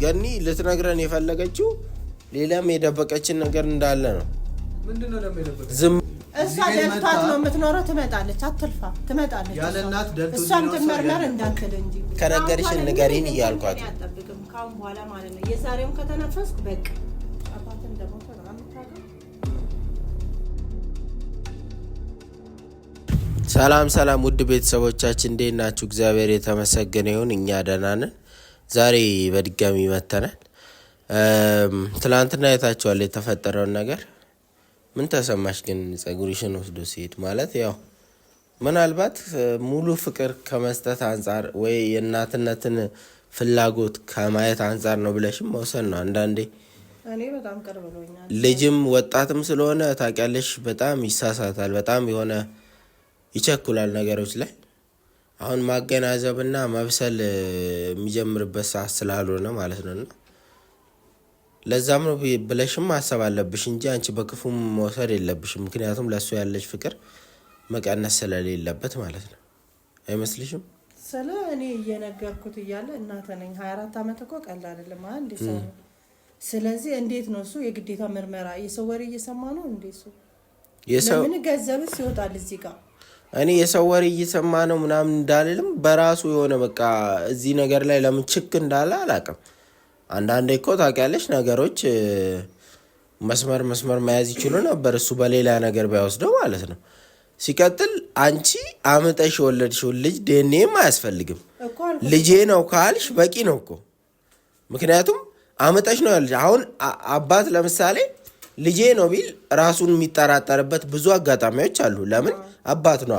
ገኒ ልትነግረን የፈለገችው ሌላም የደበቀችን ነገር እንዳለ ነው። ምንድነው ለምን ዝም እሷ ደልቷት ነው የምትኖረው። ትመጣለች፣ አትልፋ፣ ትመጣለች። ያለ እናት ደልቶ እሷም ትመርመር እንዳትል እንጂ ከነገርሽን ንገሪን እያልኳት አትጠብቅም ካሁን በኋላ ማለት ነው። የዛሬውን ከተነፈስኩ በቃ አባትን ደግሞ ተራምታገ ሰላም ውድ ቤተሰቦቻችን እንዴት ናችሁ? እግዚአብሔር የተመሰገነ ይሁን፣ እኛ ደህና ነን። ዛሬ በድጋሚ መተናል። ትላንትና አይታችኋል የተፈጠረውን ነገር። ምን ተሰማሽ ግን ጸጉርሽን ወስዶ ሲሄድ? ማለት ያው ምናልባት ሙሉ ፍቅር ከመስጠት አንጻር ወይ የእናትነትን ፍላጎት ከማየት አንጻር ነው ብለሽም መውሰድ ነው። አንዳንዴ እኔ በጣም ቅርብ ብሎኛል። ልጅም ወጣትም ስለሆነ ታውቂያለሽ፣ በጣም ይሳሳታል፣ በጣም የሆነ ይቸኩላል ነገሮች ላይ። አሁን ማገናዘብና መብሰል የሚጀምርበት ሰዓት ስላልሆነ ማለት ነውና ለዛም ነው ብለሽም ማሰብ አለብሽ እንጂ አንቺ በክፉም መውሰድ የለብሽም። ምክንያቱም ለሱ ያለሽ ፍቅር መቀነስ ስለሌለበት ማለት ነው። አይመስልሽም? ስለ እኔ እየነገርኩት እያለ እናተ ነኝ 24 ዓመት እኮ ቀላል አይደለም አንዴ ሰው። ስለዚህ እንዴት ነው እሱ የግዴታ ምርመራ የሰው ወሬ እየሰማ ነው እንዴ? እሱ ለምን ገንዘብስ ይወጣል እዚህ ጋር? እኔ የሰው ወሬ እየሰማ ነው ምናምን እንዳልልም በራሱ የሆነ በቃ እዚህ ነገር ላይ ለምን ችክ እንዳለ አላውቅም። አንዳንዴ እኮ ታውቂያለሽ ነገሮች መስመር መያዝ ይችሉ ነበር፣ እሱ በሌላ ነገር ባይወስደው ማለት ነው። ሲቀጥል አንቺ አምጠሽ ወለድሽው ልጅ ዲኤንኤም አያስፈልግም። ልጄ ነው ካልሽ በቂ ነው እኮ። ምክንያቱም አምጠሽ ነው ያልሽ። አሁን አባት ለምሳሌ ልጄ ነው ቢል ራሱን የሚጠራጠርበት ብዙ አጋጣሚዎች አሉ። ለምን? አባት ነው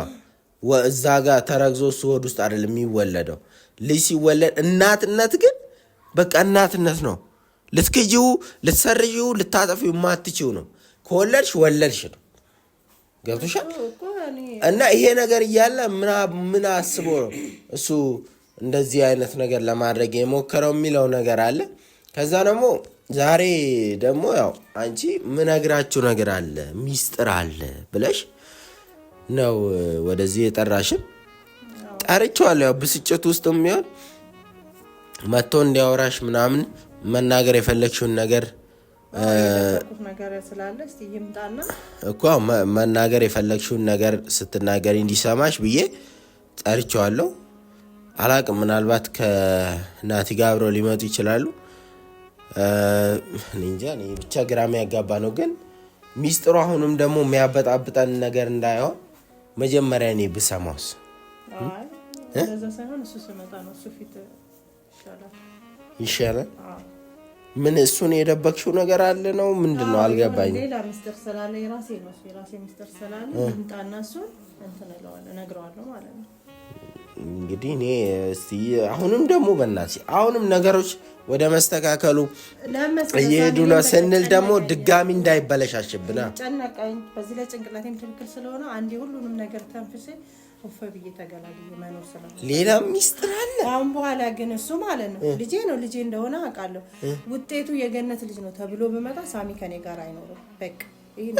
እዛ ጋር ተረግዞ እሱ ሆድ ውስጥ አይደለም የሚወለደው። ልጅ ሲወለድ እናትነት ግን በቃ እናትነት ነው። ልትክጂው፣ ልትሰርጂው፣ ልታጠፊው የማትችው ነው። ከወለድሽ ወለድሽ ነው። ገብቶሻል? እና ይሄ ነገር እያለ ምን አስቦ ነው እሱ እንደዚህ አይነት ነገር ለማድረግ የሞከረው የሚለው ነገር አለ። ከዛ ደግሞ ዛሬ ደግሞ ያው አንቺ ምነግራችሁ ነገር አለ፣ ሚስጥር አለ ብለሽ ነው ወደዚህ የጠራሽን። ጠርቼዋለሁ። ያው ብስጭት ውስጥ የሚሆን መጥቶ እንዲያወራሽ ምናምን መናገር የፈለግሽውን ነገር እኮ መናገር የፈለግሽውን ነገር ስትናገር እንዲሰማሽ ብዬ ጠርቼዋለሁ። አላቅም፣ ምናልባት ከናቲ ጋር አብረው ሊመጡ ይችላሉ። እንጃ፣ ብቻ ግራም ያጋባ ነው። ግን ሚስጥሩ አሁንም ደግሞ የሚያበጣብጠን ነገር እንዳይሆን መጀመሪያ እኔ ብሰማውስ ይሻላል። ምን እሱን የደበቅሽው ነገር አለ ነው? ምንድን ነው? አልገባኝም። ሌላ ሚስጥር ስላለ የራሴ ሚስጥር ስላለ እንጣና እሱን እንትን እለዋለሁ፣ እነግረዋለሁ ማለት ነው። እንግዲህ እኔ እስቲ አሁንም ደግሞ በእናትሽ አሁንም ነገሮች ወደ መስተካከሉ እየሄዱ ነው ስንል ደግሞ ድጋሚ እንዳይበለሻሽብና ጨነቀኝ። በዚህ ላይ ጭንቅላቴም ትክክል ስለሆነ አንዴ ሁሉንም ነገር ተንፍሴ ወፈ ብዬ ተገላግዬ መኖር ስላለ ሌላ ሚስጥር አለ። አሁን በኋላ ግን እሱ ማለት ነው ልጄ እንደሆነ አውቃለሁ። ውጤቱ የገነት ልጅ ነው ተብሎ በመጣ ሳሚ ከኔ ጋር አይኖርም። በቃ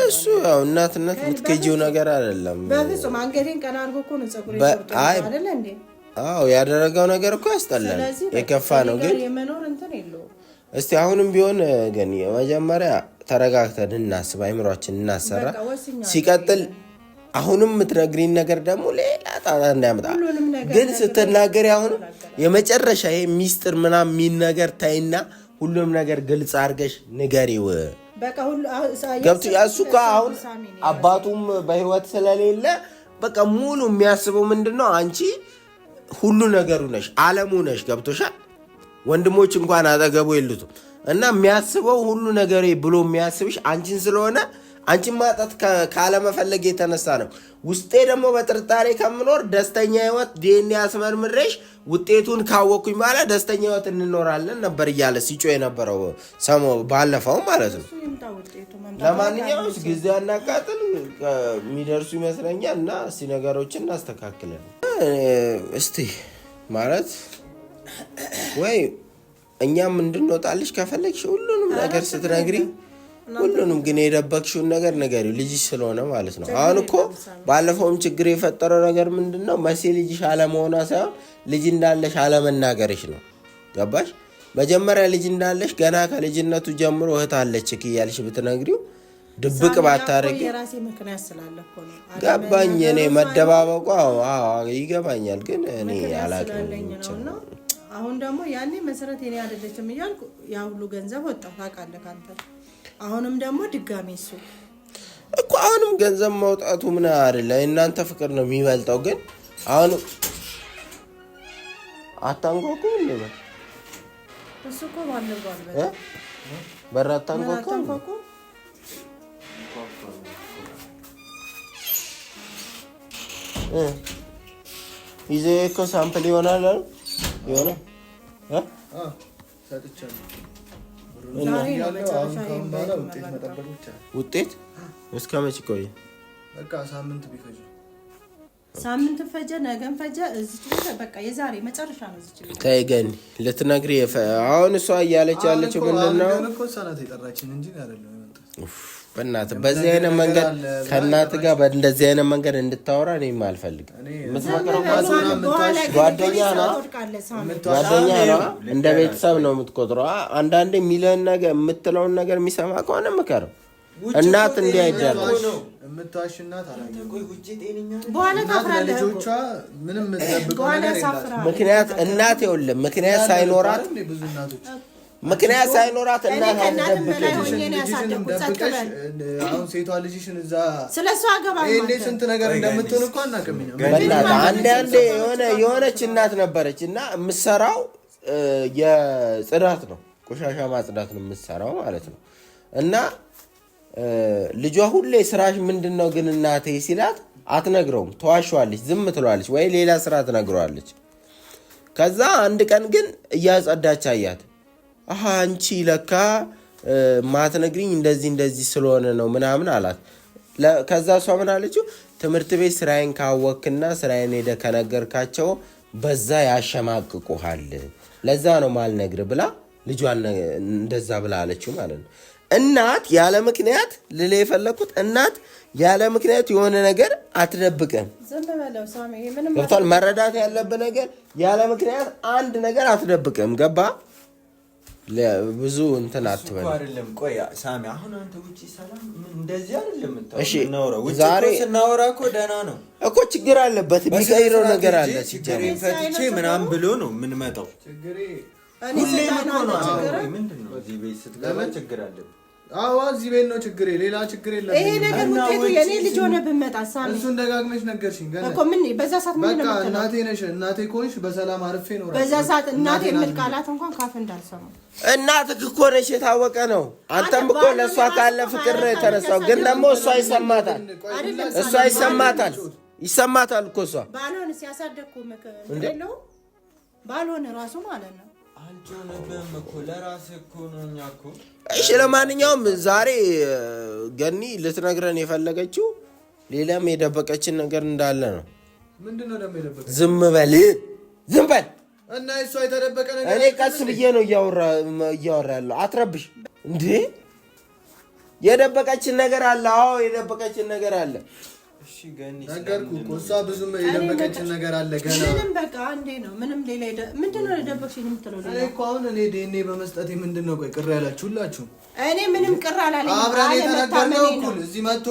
እሱ ያው እናትነት የምትከጂው ነገር አይደለም። በፍጹም አንገቴን ቀና አድርጎ እኮ ነው ጸጉሬ ይወጣል አይደል እንዴ? አዎ ያደረገው ነገር እኮ ያስጠላል፣ የከፋ ነው። ግን የመኖር እንትን የለውም። እስቲ አሁንም ቢሆን ግን መጀመሪያ ተረጋግተን እናስብ፣ አይምሯችን እናሰራ። ሲቀጥል አሁንም የምትነግሪን ነገር ደግሞ ሌላ ጣጣ እንዳያመጣ ግን ስትናገሪ አሁንም የመጨረሻ ይሄ ሚስጥር ምናምን የሚል ነገር ታይና ሁሉም ነገር ግልጽ አድርገሽ ንገሪው። በቃ ሁሉ ገብቶ እሱ አሁን አባቱም በህይወት ስለሌለ በቃ ሙሉ የሚያስበው ምንድነው አንቺ ሁሉ ነገሩ ነሽ፣ አለሙ ነሽ። ገብቶሻል? ወንድሞች እንኳን አጠገቡ የሉትም እና የሚያስበው ሁሉ ነገር ብሎ የሚያስብሽ አንቺን ስለሆነ አንቺን ማጣት ካለመፈለግ የተነሳ ነው። ውስጤ ደግሞ በጥርጣሬ ከምኖር ደስተኛ ህይወት ዲኤንኤ አስመርምሬሽ ውጤቱን ካወቅኩኝ በኋላ ደስተኛ ህይወት እንኖራለን ነበር እያለ ሲጮ የነበረው ባለፈው ማለት ነው። ለማንኛውም ጊዜ አናቃጥል፣ የሚደርሱ ይመስለኛል እና እስቲ ነገሮችን እናስተካክለን። እስቲ ማለት ወይ እኛም እንድንወጣልሽ ከፈለግሽ ሁሉንም ነገር ስትነግሪ ሁሉንም ግን የደበቅሽውን ነገር ንገሪው፣ ልጅሽ ስለሆነ ማለት ነው። አሁን እኮ ባለፈውም ችግር የፈጠረው ነገር ምንድነው? መሲ ልጅሽ አለመሆኗ ሳይሆን ልጅ እንዳለሽ አለመናገርሽ ነው። ገባሽ? መጀመሪያ ልጅ እንዳለሽ ገና ከልጅነቱ ጀምሮ እህት አለችክ እያልሽ ብትነግሪው ድብቅ ባታረጊ የራሴ ምክንያት ስላለ እኮ ነው። ገባኝ። እኔ መደባበቁ ይገባኛል፣ ግን እኔ አላውቅም። አሁን ደግሞ ያኔ መሰረት የኔ አይደለችም እያልኩ ያ ሁሉ ገንዘብ ወጣ ታውቃለህ አንተ። አሁንም ደግሞ ድጋሚ እሱ እኮ አሁንም ገንዘብ ማውጣቱ ምን አይደለ፣ እናንተ ፍቅር ነው የሚበልጠው። ግን አሁን አታንጓጉ እንዴ? እሱ እኮ ባለጓል በር አታንጓጉ። ይዘህ እኮ ሳምፕል ይሆናል አይደል? ይሆነ ውጤት እስከ መቼ ቆየ? በቃ ሳምንት ቢፈጅ ሳምንት ፈጀ፣ ነገም ፈጀ። እዚህ በቃ የዛሬ መጨረሻ ነው። እዚህ ተይ ገኒ ልትነግሪ አሁን እሷ እያለች ያለችው ምንድነው? በእናትህ በዚህ አይነት መንገድ ከእናትህ ጋር በእንደዚህ አይነት መንገድ እንድታወራ እኔም አልፈልግም። የምትመክረው ጓደኛ ነው፣ እንደ ቤተሰብ ነው የምትቆጥረው። አንዳንዴ የሚለውን ነገር የምትለውን ነገር የሚሰማ ከሆነ ምከረው። እናት እንዲህ አይደለም የምትዋሽ እናት በኋላ ታፍራለህ። ምንም ምክንያት እናት ይኸውልህ ምክንያት ሳይኖራት ምክንያት ሳይኖራት እናት አትደብቅም። አሁን ሴቷ ልጅሽን እዛ ስለሷ አገባ ስንት ነገር እንደምትሆን እኮ አናውቅም። አንዳንዴ የሆነች እናት ነበረች እና የምትሰራው የጽዳት ነው፣ ቆሻሻ ማጽዳት ነው የምትሰራው ማለት ነው። እና ልጇ ሁሌ ስራሽ ምንድነው ግን እናቴ ሲላት አትነግረውም፣ ተዋሸዋለች፣ ዝም ትለዋለች ወይ ሌላ ስራ ትነግረዋለች። ከዛ አንድ ቀን ግን እያጸዳች አያት። አንቺ ለካ ማትነግሪኝ እንደዚህ ስለሆነ ነው ምናምን አላት። ከዛ እሷ ምን አለችው? ትምህርት ቤት ስራዬን ካወክና ስራዬን ሄደ ከነገርካቸው በዛ ያሸማቅቁሃል፣ ለዛ ነው ማልነግር ብላ ልጇን እንደዛ ብላ አለችው ማለት ነው። እናት ያለ ምክንያት ልለ የፈለኩት እናት ያለ ምክንያት የሆነ ነገር አትደብቅም። ገብቷል? መረዳት ያለብህ ነገር ያለ ምክንያት አንድ ነገር አትደብቅም። ገባ? ብዙ እንትን አትበል። አይደለም ቆይ ሳሚ፣ አሁን አንተ ውጪ ሰላም እንደዚህ አይደለም እሺ፣ ዛሬ ስናወራ እኮ ደህና ነው እኮ ችግር አለበት፣ የሚቀይረው ነገር አለ። ችግሬን ፈትቼ ምናምን ብሎ ነው የምንመጣው። ሁሌም እኮ ነው። ምንድነው እዚህ ቤት ስትገባ ችግር አለበት። አዎ እዚህ ቤት ነው ችግሬ፣ ሌላ ችግር የለም። ይሄ ነገር ውጤቱ የኔ ልጅ ሆነ ብመጣ ሳሚ እሱን ደጋግመሽ ነገርሽኝ ገና እኮ ምን በዛ ሰዓት ምን በቃ እናቴ ነሽ፣ እናቴ ኮንሽ በሰላም አርፌ ነው። በዛ ሰዓት እናቴ የምልቃላት እንኳን ካፍ እንዳልሰማ እናትህ እኮ ነሽ፣ የታወቀ ነው። አንተም እኮ ለእሷ ካለ ፍቅር ነው የተነሳው። ግን ደግሞ እሷ ይሰማታል እኮ እሷ ባልሆን ሲያሳደግኩ እንደለው ባልሆን ራሱ ማለት ነው አልጆነበም እኮ ለራስህ እኮ ነው። እኛ እኮ እሺ፣ ለማንኛውም ዛሬ ገኒ ልትነግረን የፈለገችው ሌላም የደበቀችን ነገር እንዳለ ነው። ምንድነው ደግሞ የደበቀች? ዝም በል እና እሷ የተደበቀ ነገር እኔ ቀስ ብዬ ነው እያወራ ያለው። አትረብሽ እንዴ! የደበቀችን ነገር አለ። አዎ የደበቀችን ነገር አለ። እሺ ገኒ ነገርኩህ እኮ እሷ ብዙም የደበቀችን ነገር አለ ገና። ምንም በቃ አንዴ ነው ምንም ሌላ ምንድነው የደበቀሽኝ የምትለው? እኔ እኮ አሁን እኔ ዲኤንኤ በመስጠቴ ምንድነው ቆይ ቅር ያላችሁ ሁላችሁ? እኔ ምንም ቅር አላለኝም። አብረን የተነጋገርነው እኩል እዚህ መጥቶ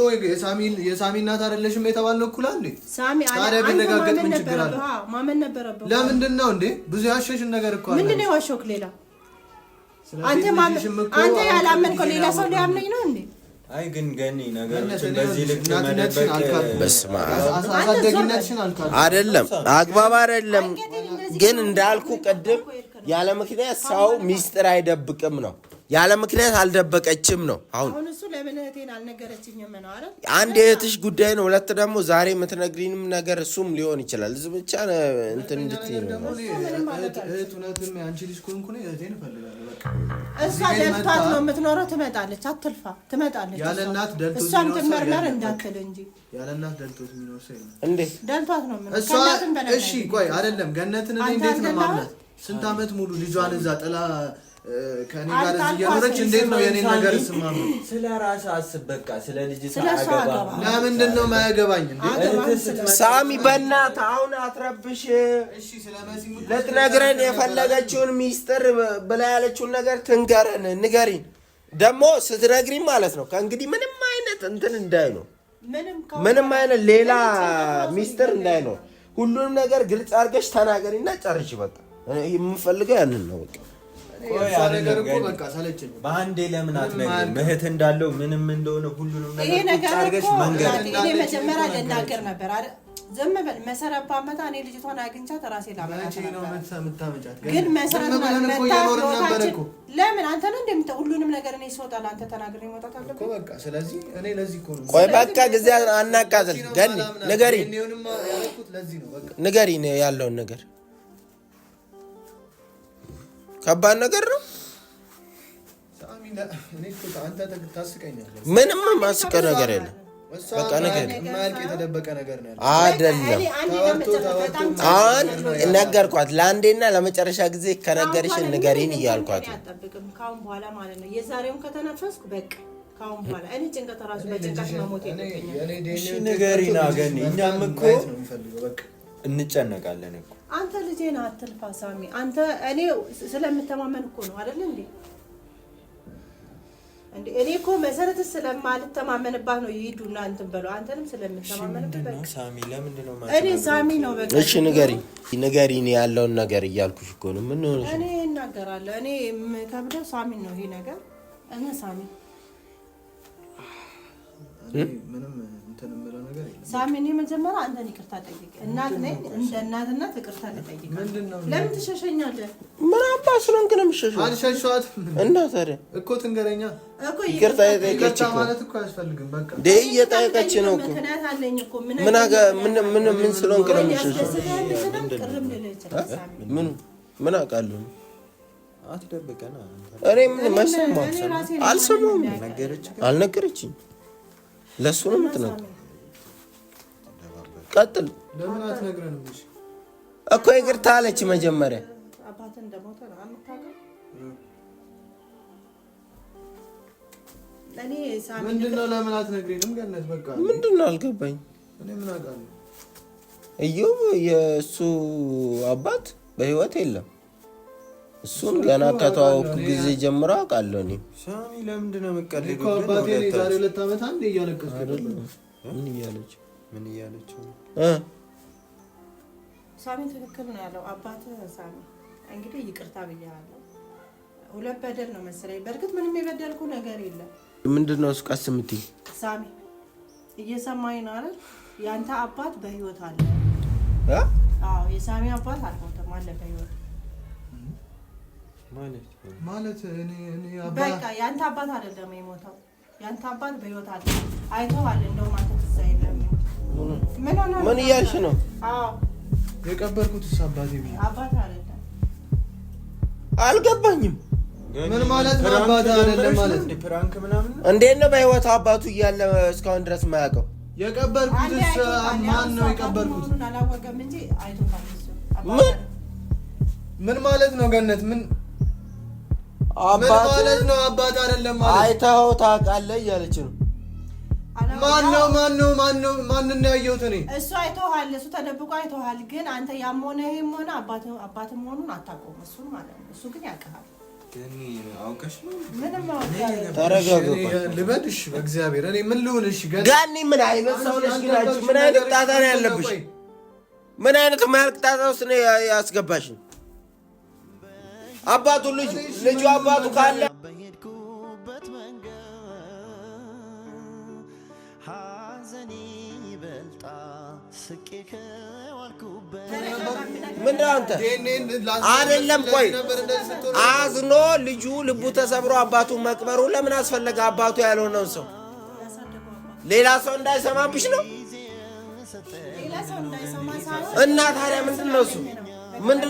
የሳሚ እናት አይደለሽም የተባልነው እኩል አለ። ሳሚ ታዲያ ቢነጋገጥ ምን ችግር አለ? ማመን ነበረብህ። ለምንድን ነው እንዴ ብዙ ያሸሽን ነገር እኮ አለ። ምንድነው የዋሸሁት ሌላ? አንተ ያላመንከው ሌላ ሰው ሊያምነኝ ነው እንዴ? አይ ግን ገኒ ነገሮችን በዚህ ልክ መደበቅ በስማ አሳደግነትሽን አልካል አይደለም፣ አግባብ አይደለም። ግን እንዳልኩ ቅድም ያለ ምክንያት ሰው ሚስጥር አይደብቅም ነው። ያለ ምክንያት አልደበቀችም ነው። አሁን እሱ ለምን እህቴን አልነገረችኝም ነው አይደል? አንድ የእህትሽ ጉዳይ ነው። ሁለት ደግሞ ዛሬ የምትነግሪንም ነገር እሱም ሊሆን ይችላል። እዚህ ብቻ እንትን እንድትይ ነው። እህቱነትም አንቺ ልጅ ኮንኩ ነው እህቴን እፈልጋለሁ። በቃ እሷ ደልቷት ነው የምትኖረው። ትመጣለች፣ አትልፋ፣ ትመጣለች። ያለ እናት ደልቶት እሷም ትመርመር እንዳትል እንጂ ያለ እናት ደልቶት የሚኖር ሰው እንዴ? ደልቷት ነው እሷ። እሺ ቆይ አይደለም ገነትን እንዴት ነው ማምናት? ስንት አመት ሙሉ ልጇን እዛ ጥላ ከኔ ጋር እዚህ እየኖረች እንዴት ነው የኔን ነገር ስማም? ስለ ራስህ አስብ በቃ። ስለ ልጅቷ አገባ። ለምንድን ነው የማያገባኝ እንዴ? ሳሚ በእናትህ አሁን አትረብሽ። እሺ ስለመሲ ልትነግረን የፈለገችውን ሚስጥር ብላ ያለችውን ነገር ትንገረን፣ ንገሪን። ደግሞ ስትነግሪን ማለት ነው ከእንግዲህ ምንም አይነት እንትን እንዳይኖር፣ ምንም አይነት ሌላ ሚስጥር እንዳይኖር፣ ሁሉንም ነገር ግልጽ አድርገሽ ተናገሪና ጨርሽ። በቃ የምፈልገው ያንን ነው። በቃ ነገር እኮ በቃ ሰለቸኝ። በአንዴ ለምን አትነግሪም? እህት እንዳለው ምንም እንደሆነ ሁሉንም ነገር አድርገሽ መንገር። እኔ መጀመሪያ ልናገር ነበር አይደል? ዝም በል መሰረት ባመጣ እኔ ልጅቷን አግኝቻት ራሴ ላመጣት ነበር። ግን መሰረት ለምን አንተ ነው እንደምታ ሁሉንም ነገር እኔ ስወጣ አንተ ተናግሬ መውጣት አለብኝ እኮ በቃ። ስለዚህ እኔ ለዚህ እኮ ነው። ቆይ በቃ ጊዜ አናቃጥል። ገኒ ንገሪን፣ ንገሪን ያለውን ነገር። ከባድ ነገር ነው። ምንም ማስቀ ነገር የለም። በቃ ነገር ማልቅ የተደበቀ ነገር ነው አይደለም። አሁን ነገርኳት ለአንዴና ለመጨረሻ ጊዜ ከነገርሽን ንገሪን እያልኳት አልጠብቅም ካሁን በኋላ ማለት ነው። የዛሬውን ከተነፈስኩ በቃ ካሁን በኋላ እኔ ጭንቀት ራሱ በጭንቀት መሞት የለብኝም። እሺ ንገሪን አገኒ። እኛም እኮ እንጨነቃለን እኮ። አንተ ልጄን አትልፋ ሳሚ። አንተ እኔ ስለምተማመን እኮ ነው አይደል እንዴ? እኔ እኮ መሰረት ስለማልተማመንባት ነው ይሄዱና እንትን በለው። አንተንም ስለምተማመንበት ሳሚ ለምንድን ነው እኔ ሳሚ ነው በቃ። እሺ ንገሪን ያለውን ነገር እያልኩሽ እኮ ነው። ምን ሆነሽ? እኔ እናገራለሁ። እኔ ከብደው ሳሚ ነው ይሄ ነገር። እኔ ሳሚ ምንም እንትን የምለው ነገር የለም። ሳሚ እኔ መጀመሪያ አንተን ይቅርታ ጠይቅ። እናት ነኝ፣ እንደ እናትነት ይቅርታ ልጠይቅ። ለምን ትሸሸኛለህ? ምን አባሽ ስለሆንክ ነው የምትሸሸው? አልሸሸኋትም። እና ታዲያ እኮ ትንገረኛ እኮ ይቅርታ የጠየቀች እኮ ማለት እኮ አያስፈልግም። በቃ እየጠየቀች ነው እኮ። ምክንያት አለኝ እኮ። ምን ስለሆንክ ነው የምትሸሸው? ምን አውቃለሁ? አትደብቀና። እኔ ምን መስማት አልሰማሁም። አልነገረችኝ። ለሱ ነው የምትነግረው። ቀጥል። ለምን አትነግረንም? እኮ ይቅርታ አለች መጀመሪያ። አባቴ እንደሞተ ነው አምታውቀው። እኔ ሳሚ ምንድነው ለምን አትነግሪንም? ገነት በቃ ምንድነው አልገባኝ። እኔ ምን አውቃለሁ? እዮብ የእሱ አባት በህይወት የለም። እሱን ገና ከተዋወቁ ጊዜ ጀምሮ አውቃለሁ። እኔ ሳሚ ለምንድን ነው የምትቀልደው? እኮ አባቴ ዛሬ 2 ዓመት አንዴ እያለቀስኩ አይደለም። ምን እያለች ሳሚ ትክክል ነው ያለው አባቴ። ሳሚ እንግዲህ ይቅርታ ብያለሁ። ሁለት በደል ነው መሰለኝ። በእርግጥ ምንም የበደልኩ ነገር የለም። ምንድነው እሱ? ቀስ የምትይ ሳሚ እየሰማኝ ነው አይደል? ያንተ አባት በህይወት አለ። አዎ የሳሚ አባት አልሞተም፣ አለ በህይወት ማለት እኔ በቃ ያንተ አባት አይደለም የሞተው። ያንተ አባት በህይወት አለ። አይተዋል። እንደውም አንተ ትዝ አይልም። ምን እያልሽ ነው? አዎ የቀበርኩት አባቴ ብዬ አባት አይደለም። አልገባኝም። ምን ማለት ነው? አባት አይደለም ማለት እንዴ? ፕራንክ ምናምን እንዴት ነው በህይወት አባቱ እያለ እስካሁን ድረስ የማያውቀው? የቀበርኩት ማን ነው የቀበርኩት? አላወቀም እንጂ አይቶታል እሱ። ምን ማለት ነው? ገነት ምን ማለት ነው? አባት አይደለም ማለት አይተኸው ታውቃለህ እያለች ነው። ማንን ነው ያየሁት እኔ? እሱ አይተዋል። እሱ ተደብቆ አይተዋል። ግን አንተ ያም ሆነ ይሄም ሆነ አባት መሆኑን አታውቀውም። እሱን ማለት ነው። እሱ ግን ያውቃል። ግን አውቀሽ ነው? ምንም ተረጋጋ። ልበልሽ በእግዚአብሔር እኔ ምን ልሁን? እሺ ጋኒ ምን አይነት ሰው ነሽ? ግን ምን አይነት ጣጣ ነው ያለብሽ? ምን አይነት ማልቅ ጣጣ ውስጥ ነው ያስገባሽ? አባቱ ልጁ አባቱ ካለ በሄድኩበት መንገድ ሐዘኔ ይበልጣ ስቄ ከዋልኩበት። ምንድን አንተ አይደለም። ቆይ አዝኖ ልጁ ልቡ ተሰብሮ አባቱ መቅበሩ ለምን አስፈለገ? አባቱ ያልሆነውን ሰው ሌላ ሰው እንዳይሰማብሽ ነው። እና ታዲያ ምንድን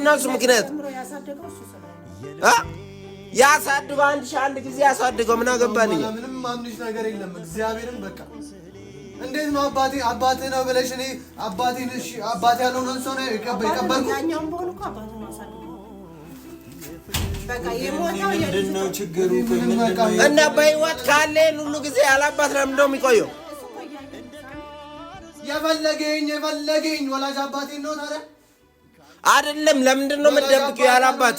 ነው እሱ ምክንያት? ያሳድገው አንድ ጊዜ ያሳድገው። ምን አገባን? ምንም ማምንሽ ነገር የለም። እግዚአብሔርን በቃ እንዴት ነው አባቴ ነው ብለሽ እኔ አባቴ ያልሆነውን ሰው ነው የቀበርኩት? ያኛውን በሆነ እኮ አባቱ ነው ያሳድገው። በቃ የሞታው ምንድነው ችግሩ? እና በህይወት ካለ ሁሉ ጊዜ ያላባት ለምን ነው የሚቆየው? የፈለገኝ ወላጅ አባቴ ነው ታዲያ አይደለም። ለምንድን ነው የምትደብቂው? ያላባት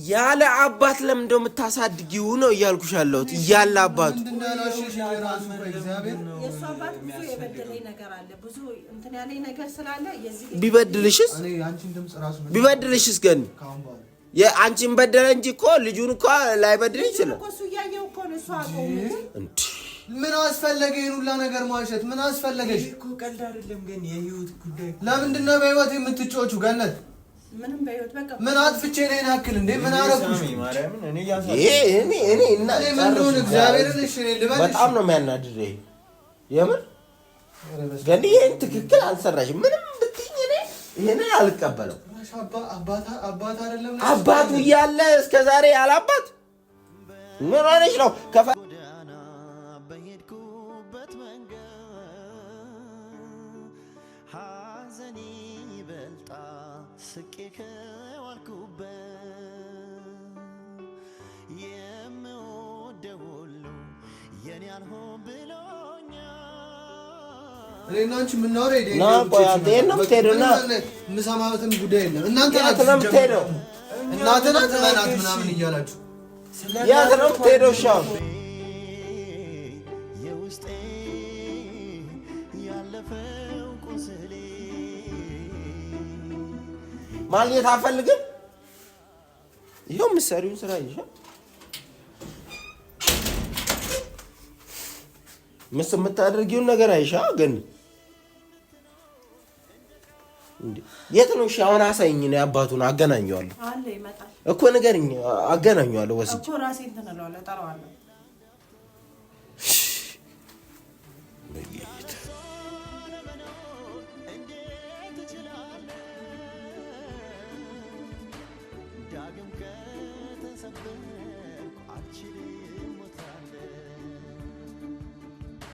ያለ አባት ለምን ነው የምታሳድጊው ነው እያልኩሽ ያለሁት። እያለ አባቱ ቢበድልሽስ ግን የአንቺን በደለ እንጂ እኮ ልጁን እኮ ላይበድል ይችላል። ምን አስፈለገ ይሄን ሁላ ነገር ማውሸት? ምን አስፈለገሽ እኮ? ቀልድ አይደለም ግን የህይወት ጉዳይ። ለምንድን ነው በህይወት የምትጮቹ? ገነት ምንም በህይወት በቃ ምን አጥፍቼ ነው ያክል እንዴ? ምን አረኩሽ? ማርያምን እኔ በጣም ነው የሚያናድደኝ የምር። ግን ይሄን ትክክል አልሰራሽም። ምንም ብትይኝ እኔ ይሄንን አልቀበለው። አባት አይደለም አባቱ እያለ እስከ ዛሬ ያላባት ምን ሆነሽ ነው? በሄድኩበት መንገድ ሐዘኔ ይበልጣ ስቄ ከዋልኩበት የምወደው ሁሉ የኔ አልሆን ብሎኛል። እኔና አንቺ የምናወራው የምሰማበትም ጉዳይ የለም። እናንተ ናችሁ ምናምን እያላችሁ የት ነው የምትሄደው? ሻው የውስጤ ያለፈው ቁስሌ ማግኘት አፈልግም። ይኸው የምትሰሪውን ስራ ይሻል የምታደርጊውን ነገር አይሻ። ግን የት ነው? እሺ አሁን አሳይኝ። ነው አባቱን አገናኘዋለሁ አለ ይመጣል እኮ ንገሪኝ። አገናኘዋለሁ ወስጄ እኮ ራሴን ተነላለ ጠራዋለሁ። ዳግም ከተሰበረ